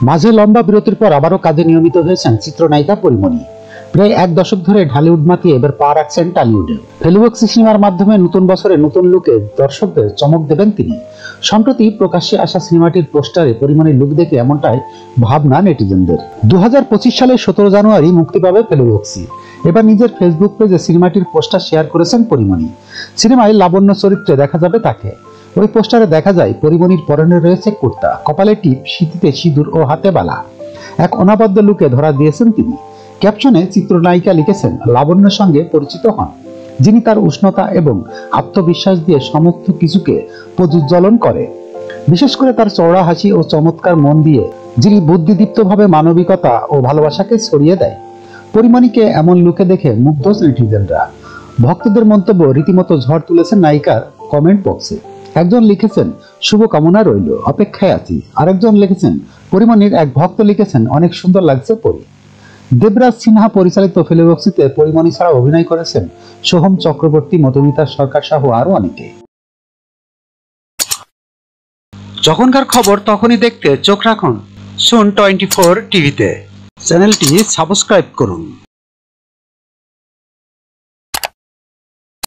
মাঝে লম্বা বিরতির পর আবারও কাজে নিয়মিত হয়েছেন চিত্রনায়িকা পরিমণি। প্রায় এক দশক ধরে ঢালিউড মাতিয়ে এবার পা রাখছেন টলিউডে। ফেলুবক্সি সিনেমার মাধ্যমে নতুন বছরে নতুন লুকে দর্শকদের চমক দেবেন তিনি। সম্প্রতি প্রকাশ্যে আসা সিনেমাটির পোস্টারে পরিমণির লুক দেখে এমনটাই ভাবনা নেটিজেনদের। 2025 সালের 17 জানুয়ারি মুক্তি পাবে ফেলুবক্সি। এবার নিজের ফেসবুক পেজে সিনেমাটির পোস্টার শেয়ার করেছেন পরিমণি। সিনেমায় লাবণ্য চরিত্রে দেখা যাবে তাকে। ওই পোস্টারে দেখা যায় পরিমণির পরনে রয়েছে কুর্তা, কপালে টিপ, সিঁথিতে সিঁদুর ও হাতে বালা। এক অনবদ্য লুকে ধরা দিয়েছেন তিনি। ক্যাপশনে চিত্রনায়িকা লিখেছেন লাবণ্যের সঙ্গে পরিচিত হন, যিনি তার উষ্ণতা এবং আত্মবিশ্বাস দিয়ে সমস্ত কিছুকে প্রজ্বলন করে। বিশেষ করে তার চওড়া হাসি ও চমৎকার মন দিয়ে যিনি বুদ্ধিদীপ্তভাবে মানবিকতা ও ভালোবাসাকে ছড়িয়ে দেয়। পরিমণিকে এমন লুকে দেখে মুগ্ধ নেটিজেনরা। ভক্তদের মন্তব্য রীতিমতো ঝড় তুলেছেন নায়িকার কমেন্ট বক্সে। একজন লিখেছেন শুভকামনা রইল, অপেক্ষায় আছি। আরেকজন লিখেছেন পরিমণির এক ভক্ত লিখেছেন অনেক সুন্দর লাগছে পরি। দেবরাজ সিনহা পরিচালিত ফেলুবক্সিতে পরিমণি ছাড়া অভিনয় করেছেন সোহম চক্রবর্তী, মধুমিতা সরকার সহ আরো অনেকে। যখনকার খবর তখনই দেখতে চোখ রাখুন সুন 24 টিভিতে। চ্যানেলটি সাবস্ক্রাইব করুন।